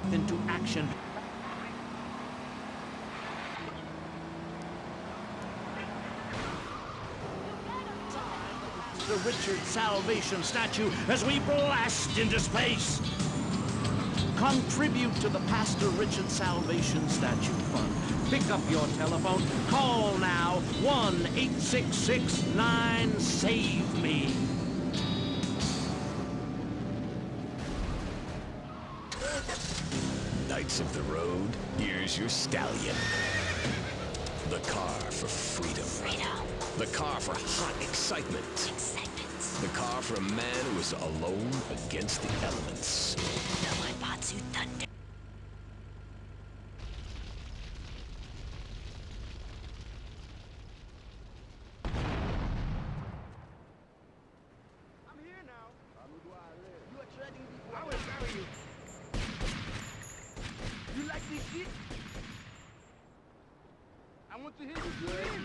strength into action. The Richard Salvation statue as we blast into space. Contribute to the Pastor Richard Salvation Statue Fund. Pick up your telephone. Call now. 1-866-9-SAVE-ME. Knights of the road, here's your stallion. The car for freedom. The car for hot excitement. The car for a man who is alone against the elements. The Waibatsu Thunder. I'm here now. You are treading before I will marry you. You like this shit? I want to hear you scream.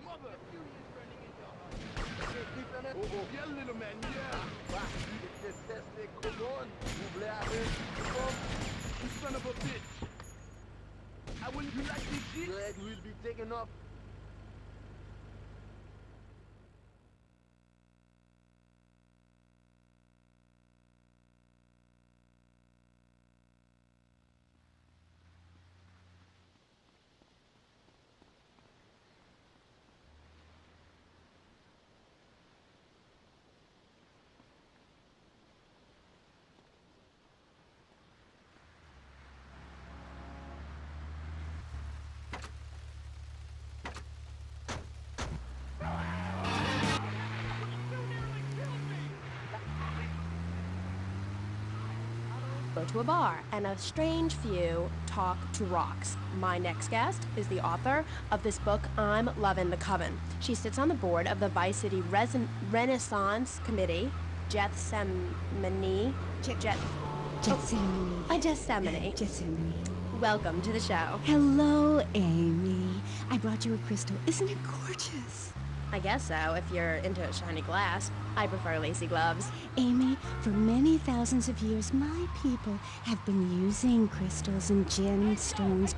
Mother. Yeah, little man, yeah. You son of a bitch. I will, you like this shit? Your head will be taken off. Go to a bar, and a strange few talk to rocks. My next guest is the author of this book, I'm Lovin' the Coven. She sits on the board of the Vice City Renaissance Committee, Gethsemane. Gethsemane. Welcome to the show. Hello, Amy. I brought you a crystal. Isn't it gorgeous? I guess so, if you're into shiny glass. I prefer lacy gloves. Amy, for many thousands of years, my people have been using crystals and gemstones.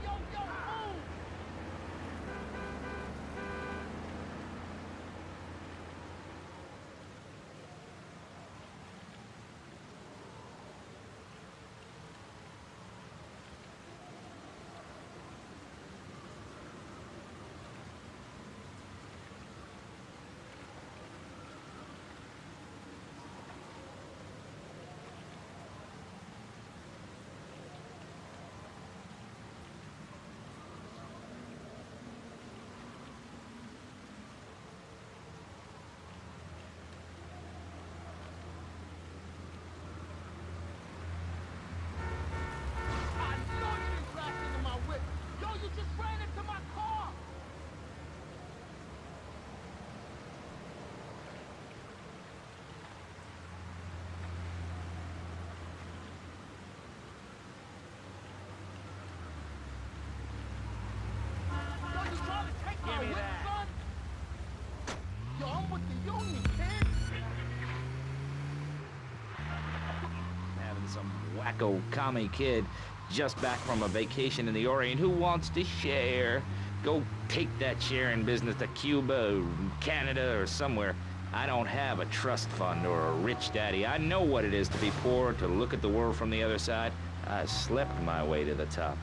Having some wacko commie kid just back from a vacation in the Orient who wants to share. Go take that sharing business to Cuba or Canada or somewhere. I don't have a trust fund or a rich daddy. I know what it is to be poor, to look at the world from the other side. I slept my way to the top.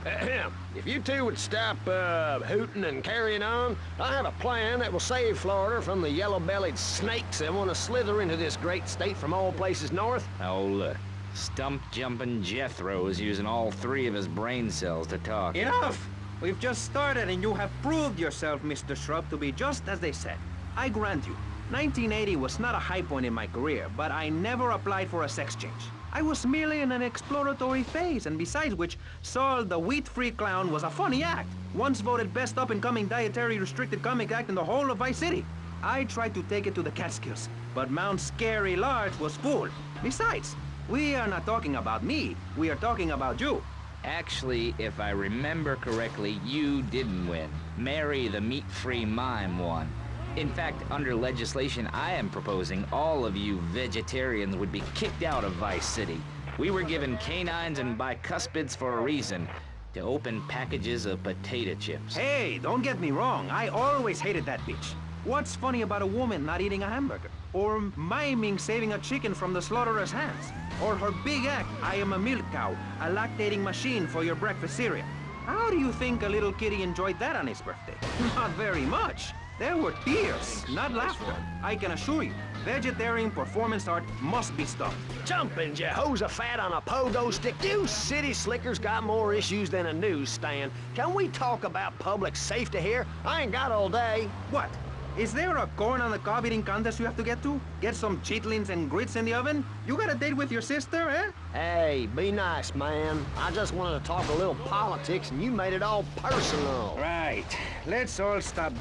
If you two would stop hooting and carrying on, I have a plan that will save Florida from the yellow-bellied snakes that want to slither into this great state from all places north. Oh, look. Stump-jumping Jethro is using all three of his brain cells to talk. Enough! We've just started and you have proved yourself, Mr. Shrub, to be just as they said. I grant you, 1980 was not a high point in my career, but I never applied for a sex change. I was merely in an exploratory phase, and besides which, Saul the wheat-free clown was a funny act. Once voted best up-and-coming dietary restricted comic act in the whole of Vice City. I tried to take it to the Catskills, but Mount Scary Large was full. Besides, we are not talking about me, we are talking about you. Actually, if I remember correctly, you didn't win. Mary the meat-free mime won. In fact, under legislation I am proposing, all of you vegetarians would be kicked out of Vice City. We were given canines and bicuspids for a reason. To open packages of potato chips. Hey, don't get me wrong. I always hated that bitch. What's funny about a woman not eating a hamburger? Or miming saving a chicken from the slaughtherer's hands? Or her big act, I am a milk cow, a lactating machine for your breakfast cereal. How do you think a little kitty enjoyed that on his birthday? Not very much. There were tears, not laughter. I can assure you, vegetarian performance art must be stopped. Jumping Jehoshaphat on a pogo stick. You city slickers got more issues than a newsstand. Can we talk about public safety here? I ain't got all day. What? Is there a corn on the cob eating contest you have to get to? Get some chitlins and grits in the oven? You got a date with your sister, eh? Hey, be nice, man. I just wanted to talk a little politics and you made it all personal. Right. Let's all stop.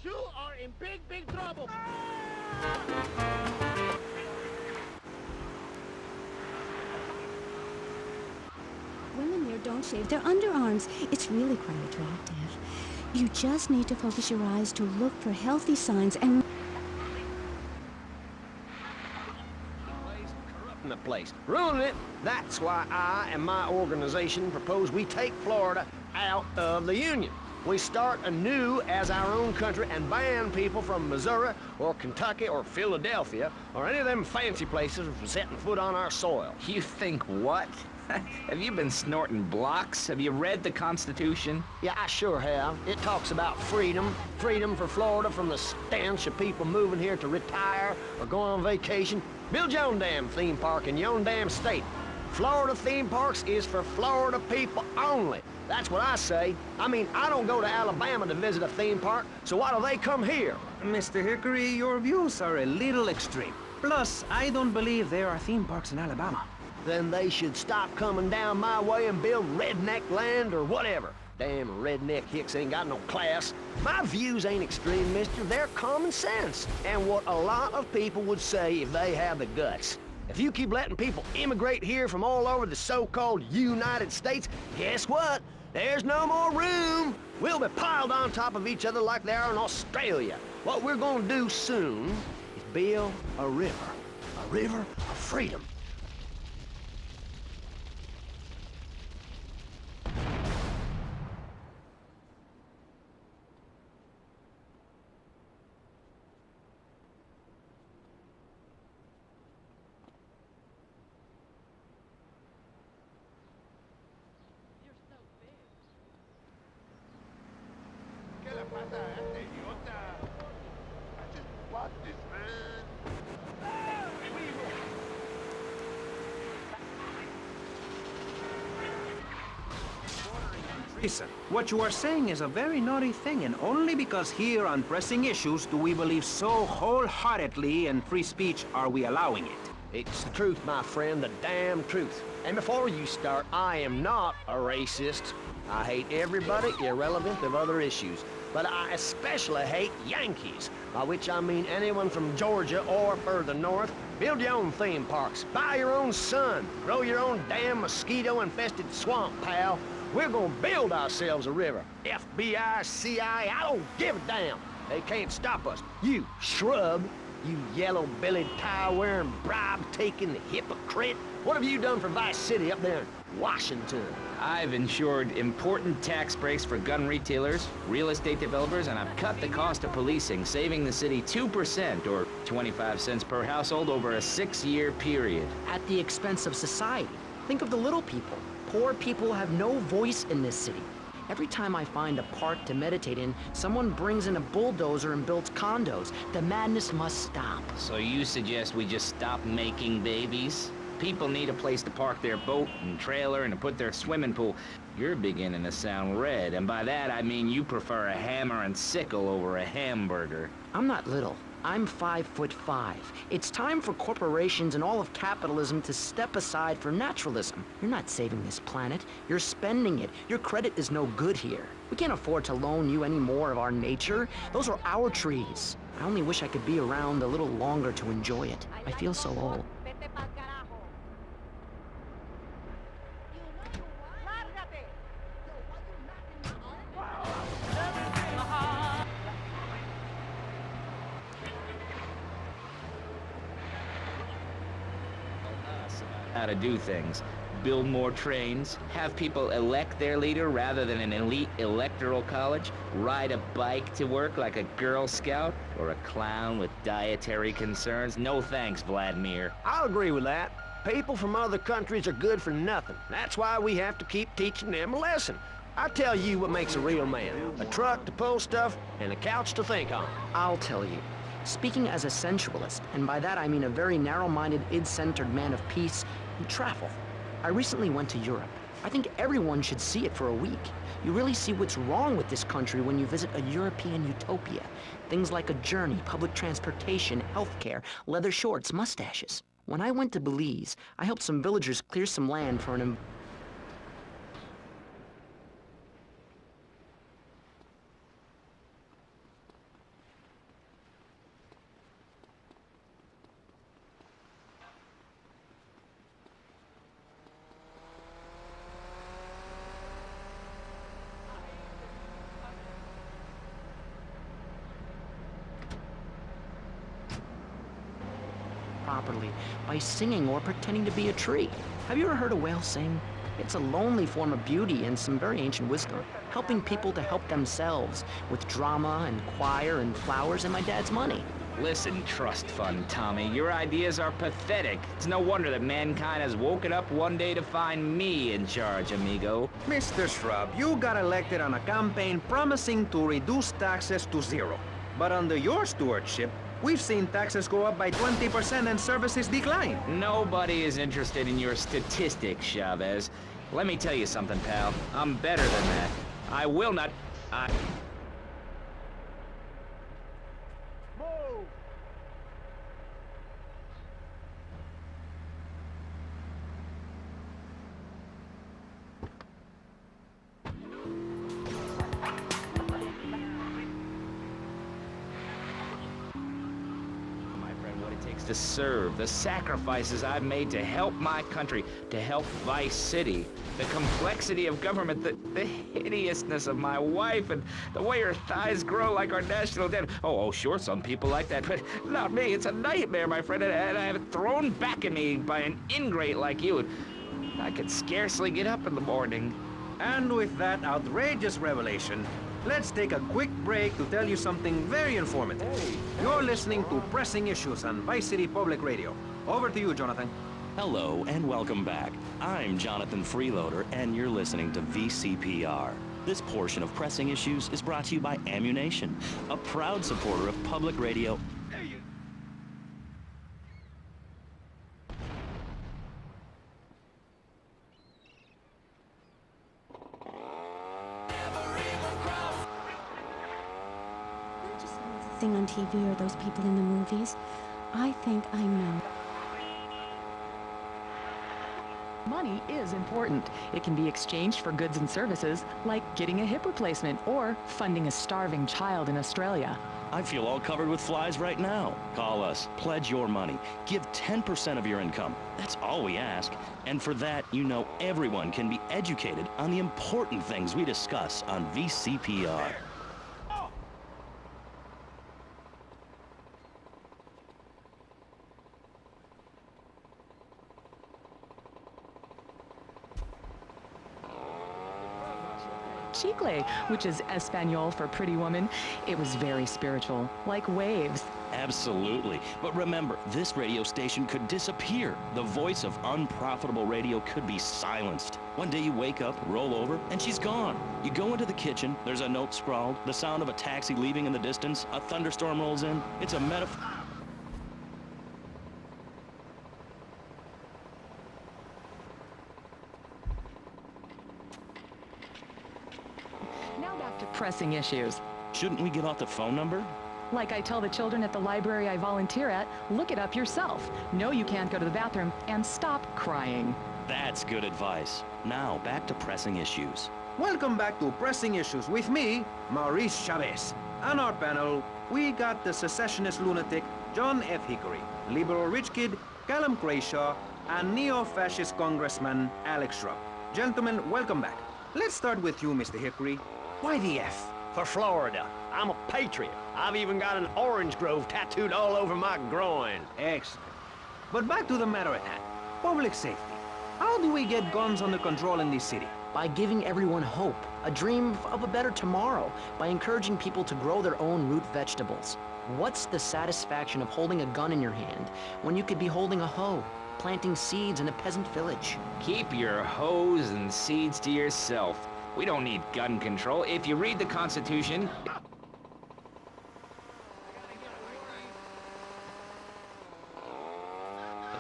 You are in big, big trouble. Women here don't shave their underarms. It's really quite attractive. You just need to focus your eyes to look for healthy signs and... Corrupting the place, ruining it. That's why I and my organization propose we take Florida out of the Union. We start anew as our own country and ban people from Missouri or Kentucky or Philadelphia or any of them fancy places from setting foot on our soil. You think what? Have you been snorting blocks? Have you read the Constitution? Yeah, I sure have. It talks about freedom. Freedom for Florida from the stench of people moving here to retire or go on vacation. Build your own damn theme park in your own damn state. Florida theme parks is for Florida people only. That's what I say. I mean, I don't go to Alabama to visit a theme park, so why do they come here? Mr. Hickory, your views are a little extreme. Plus, I don't believe there are theme parks in Alabama. Then they should stop coming down my way and build redneck land or whatever. Damn redneck hicks ain't got no class. My views ain't extreme, mister. They're common sense. And what a lot of people would say if they have the guts. If you keep letting people immigrate here from all over the so-called United States, guess what? There's no more room. We'll be piled on top of each other like they are in Australia. What we're gonna do soon is build a river of freedom. ¿Qué le pasa a este idiota? I just bought this, man. Listen, what you are saying is a very naughty thing, and only because here on pressing issues do we believe so wholeheartedly in free speech are we allowing it. It's the truth, my friend, the damn truth. And before you start, I am not a racist. I hate everybody irrelevant of other issues. But I especially hate Yankees, by which I mean anyone from Georgia or further north. Build your own theme parks, buy your own sun, grow your own damn mosquito-infested swamp, pal. We're gonna build ourselves a river. FBI, CIA, I don't give a damn. They can't stop us. You shrub, you yellow-bellied, tie-wearing, bribe-taking hypocrite. What have you done for Vice City up there in Washington? I've ensured important tax breaks for gun retailers, real estate developers, and I've cut the cost of policing, saving the city 2% or 25 cents per household over a 6-year period. At the expense of society. Think of the little people. Poor people have no voice in this city. Every time I find a park to meditate in, someone brings in a bulldozer and builds condos. The madness must stop. So you suggest we just stop making babies? People need a place to park their boat and trailer and to put their swimming pool. You're beginning to sound red, and by that I mean you prefer a hammer and sickle over a hamburger. I'm not little. I'm 5'5". It's time for corporations and all of capitalism to step aside for naturalism. You're not saving this planet. You're spending it. Your credit is no good here. We can't afford to loan you any more of our nature. Those are our trees. I only wish I could be around a little longer to enjoy it. I feel so old. how to do things. Build more trains, have people elect their leader rather than an elite electoral college, ride a bike to work like a Girl Scout, or a clown with dietary concerns. No thanks, Vladimir. I'll agree with that. People from other countries are good for nothing. That's why we have to keep teaching them a lesson. I tell you what makes a real man. A truck to pull stuff and a couch to think on. I'll tell you. Speaking as a sensualist, and by that I mean a very narrow-minded, id-centered man of peace and travel. I recently went to Europe. I think everyone should see it for a week. You really see what's wrong with this country when you visit a European utopia. Things like a journey, public transportation, healthcare, leather shorts, mustaches. When I went to Belize, I helped some villagers clear some land for an properly by singing or pretending to be a tree. Have you ever heard a whale sing? It's a lonely form of beauty and some very ancient wisdom, helping people to help themselves with drama and choir and flowers and my dad's money. Listen, trust fund Tommy, your ideas are pathetic. It's no wonder that mankind has woken up one day to find me in charge, amigo. Mr. Shrub, you got elected on a campaign promising to reduce taxes to zero. But under your stewardship, we've seen taxes go up by 20% and services decline. Nobody is interested in your statistics, Chavez. Let me tell you something, pal. I'm better than that. I will not... to serve, the sacrifices I've made to help my country, to help Vice City, the complexity of government, the hideousness of my wife, and the way her thighs grow like our national debt. Oh, sure, some people like that, but not me. It's a nightmare, my friend, and I have it thrown back at me by an ingrate like you. I could scarcely get up in the morning. And with that outrageous revelation, let's take a quick break to tell you something very informative. You're listening to Pressing Issues on Vice City Public Radio. Over to you, Jonathan. Hello and welcome back. I'm Jonathan Freeloader, and you're listening to VCPR. This portion of Pressing Issues is brought to you by Ammunition, a proud supporter of public radio. Thing on TV or those people in the movies. I think I know. Money is important. It can be exchanged for goods and services, like getting a hip replacement or funding a starving child in Australia. I feel all covered with flies right now. Call us, pledge your money, give 10% of your income. That's all we ask. And for that, you know everyone can be educated on the important things we discuss on VCPR. Chicle, which is Espanol for pretty woman. It was very spiritual, like waves. Absolutely. But remember, this radio station could disappear. The voice of unprofitable radio could be silenced. One day you wake up, roll over, and she's gone. You go into the kitchen, there's a note scrawled, the sound of a taxi leaving in the distance, a thunderstorm rolls in. It's a metaphor. Now back to pressing issues. Shouldn't we give out the phone number? Like I tell the children at the library I volunteer at, look it up yourself. Know you can't go to the bathroom, and stop crying. That's good advice. Now, back to pressing issues. Welcome back to Pressing Issues with me, Maurice Chavez. On our panel, we got the secessionist lunatic John F. Hickory, liberal rich kid Callum Crashaw, and neo-fascist congressman Alex Shrub. Gentlemen, welcome back. Let's start with you, Mr. Hickory. Why the F? For Florida. I'm a patriot. I've even got an orange grove tattooed all over my groin. Excellent. But back to the matter at hand. Public safety. How do we get guns under control in this city? By giving everyone hope, a dream of a better tomorrow, by encouraging people to grow their own root vegetables. What's the satisfaction of holding a gun in your hand when you could be holding a hoe, planting seeds in a peasant village? Keep your hoes and seeds to yourself. We don't need gun control. If you read the Constitution...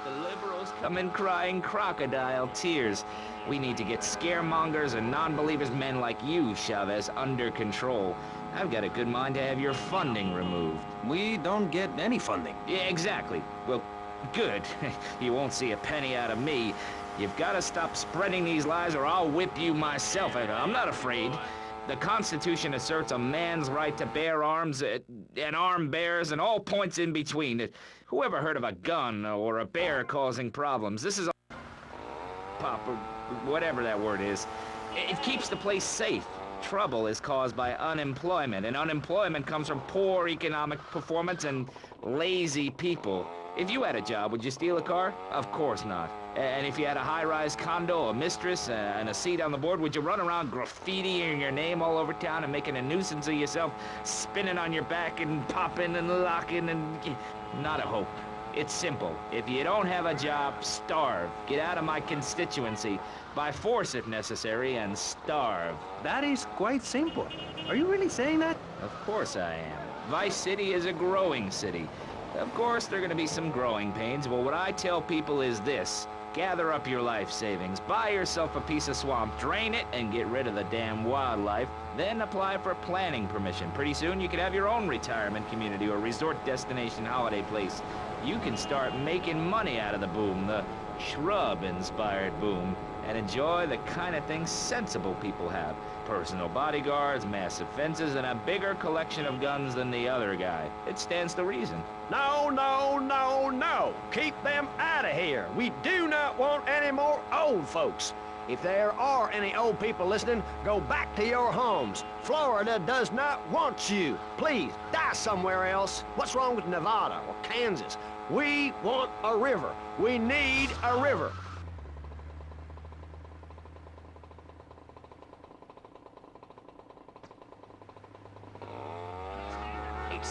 The liberals come in crying crocodile tears. We need to get scaremongers and non-believers, men like you, Chavez, under control. I've got a good mind to have your funding removed. We don't get any funding. Yeah, exactly. Well, good. You won't see a penny out of me. You've got to stop spreading these lies or I'll whip you myself. I'm not afraid. The Constitution asserts a man's right to bear arms, and arm bearers, and all points in between. Who ever heard of a gun or a bear causing problems? This is a pop, or whatever that word is. It keeps the place safe. Trouble is caused by unemployment, and unemployment comes from poor economic performance and lazy people. If you had a job, would you steal a car? Of course not. And if you had a high-rise condo, a mistress, and a seat on the board, would you run around graffitiing your name all over town and making a nuisance of yourself, spinning on your back and popping and locking and... Not a hope. It's simple. If you don't have a job, starve. Get out of my constituency. By force if necessary, and starve. That is quite simple. Are you really saying that? Of course I am. Vice City is a growing city. Of course, there are going to be some growing pains, but what I tell people is this. Gather up your life savings, buy yourself a piece of swamp, drain it, and get rid of the damn wildlife. Then apply for planning permission. Pretty soon you could have your own retirement community or resort destination holiday place. You can start making money out of the boom, the shrub-inspired boom, and enjoy the kind of things sensible people have. Personal bodyguards, massive fences, and a bigger collection of guns than the other guy. It stands to reason. No, no, no, no. Keep them out of here. We do not want any more old folks. If there are any old people listening, go back to your homes. Florida does not want you. Please, die somewhere else. What's wrong with Nevada or Kansas? We want a river. We need a river.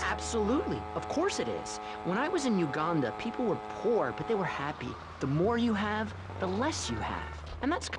Absolutely. Of course it is. When I was in Uganda, people were poor, but they were happy. The more you have, the less you have. And that's...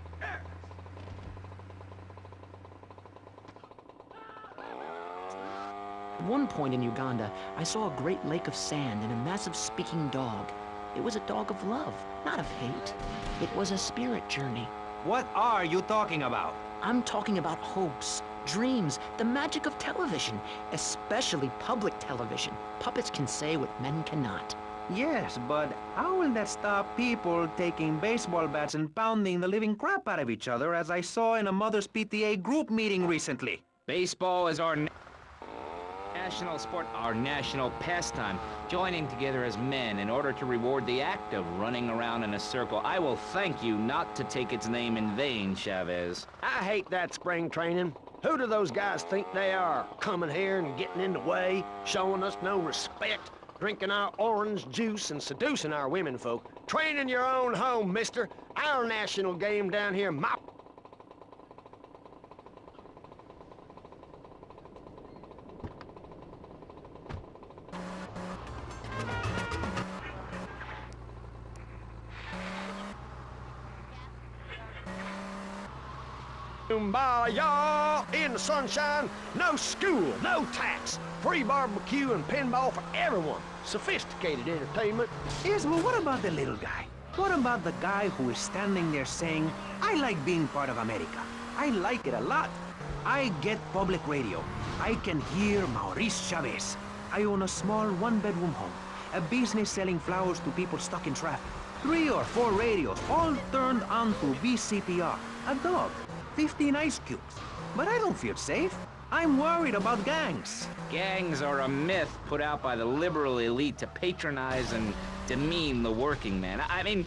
At one point in Uganda, I saw a great lake of sand and a massive speaking dog. It was a dog of love, not of hate. It was a spirit journey. What are you talking about? I'm talking about hopes, dreams, the magic of television, especially public television. Puppets can say what men cannot. Yes, but how will that stop people taking baseball bats and pounding the living crap out of each other, as I saw in a Mother's PTA group meeting recently? Baseball is our national sport, our national pastime, joining together as men in order to reward the act of running around in a circle. I will thank you not to take its name in vain, Chavez. I hate that spring training. Who do those guys think they are? Coming here and getting in the way, showing us no respect, drinking our orange juice and seducing our women folk. Train in your own home, mister. Our national game down here, my... Kumbaya in the sunshine, no school, no tax, free barbecue and pinball for everyone. Sophisticated entertainment. Yes, but what about the little guy? What about the guy who is standing there saying, I like being part of America. I like it a lot. I get public radio. I can hear Maurice Chavez. I own a small one-bedroom home, a business selling flowers to people stuck in traffic. 3 or 4 radios, all turned on to VCPR. A dog. 15 ice cubes. But I don't feel safe. I'm worried about gangs. Gangs are a myth put out by the liberal elite to patronize and demean the working man. I mean...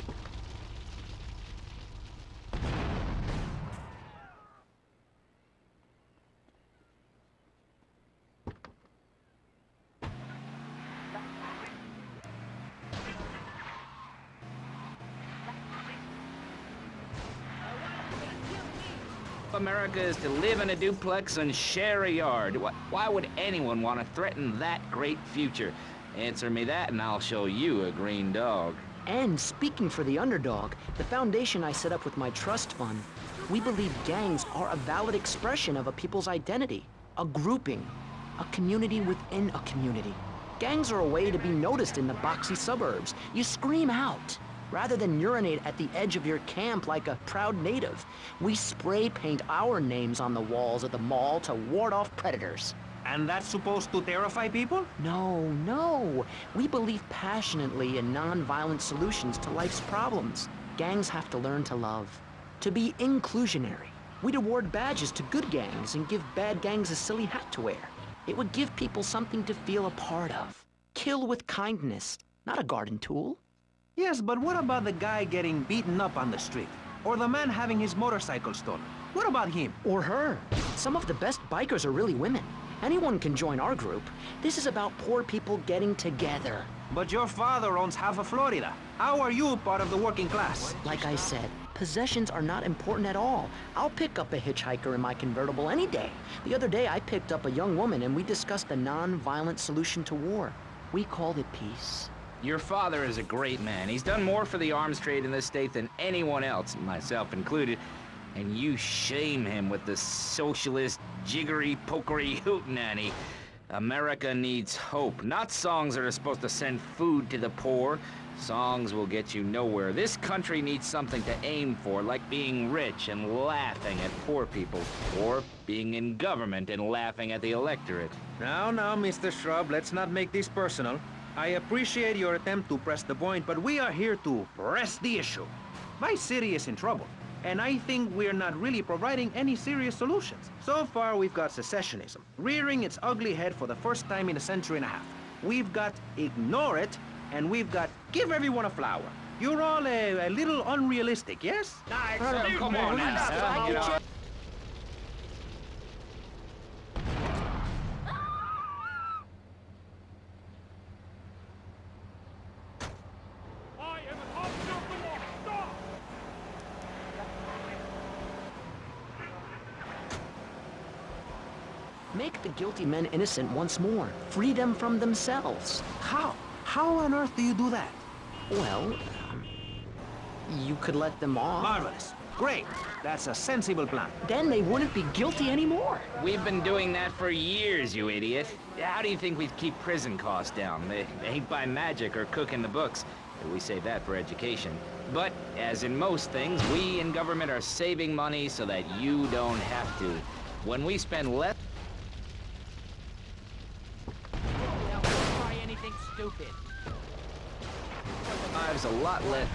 America is to live in a duplex and share a yard. Why would anyone want to threaten that great future? Answer me that and I'll show you a green dog. And speaking for the underdog, the foundation I set up with my trust fund, we believe gangs are a valid expression of a people's identity, a grouping, a community within a community. Gangs are a way to be noticed in the boxy suburbs. You scream out. Rather than urinate at the edge of your camp like a proud native, we spray paint our names on the walls of the mall to ward off predators. And that's supposed to terrify people? No. We believe passionately in non-violent solutions to life's problems. Gangs have to learn to love, to be inclusionary. We'd award badges to good gangs and give bad gangs a silly hat to wear. It would give people something to feel a part of. Kill with kindness, not a garden tool. Yes, but what about the guy getting beaten up on the street? Or the man having his motorcycle stolen? What about him? Or her. Some of the best bikers are really women. Anyone can join our group. This is about poor people getting together. But your father owns half of Florida. How are you part of the working class? Like I said, possessions are not important at all. I'll pick up a hitchhiker in my convertible any day. The other day, I picked up a young woman and we discussed a non-violent solution to war. We called it peace. Your father is a great man. He's done more for the arms trade in this state than anyone else, myself included. And you shame him with the socialist, jiggery, pokery hootenanny. America needs hope, not songs that are supposed to send food to the poor. Songs will get you nowhere. This country needs something to aim for, like being rich and laughing at poor people, or being in government and laughing at the electorate. Now, Mr. Shrub, let's not make this personal. I appreciate your attempt to press the point, but we are here to press the issue. My city is in trouble, and I think we're not really providing any serious solutions. So far, we've got secessionism, rearing its ugly head for the first time in a century and a half. We've got ignore it, and we've got give everyone a flower. You're all a little unrealistic, yes? Come on now. Make the guilty men innocent once more. Free them from themselves. How? How on earth do you do that? Well, you could let them off. Marvelous. Great. That's a sensible plan. Then they wouldn't be guilty anymore. We've been doing that for years, you idiot. How do you think we'd keep prison costs down? They ain't by magic or cooking the books. We save that for education. But, as in most things, we in government are saving money so that you don't have to. When we spend less... Try anything stupid. Lives a lot less...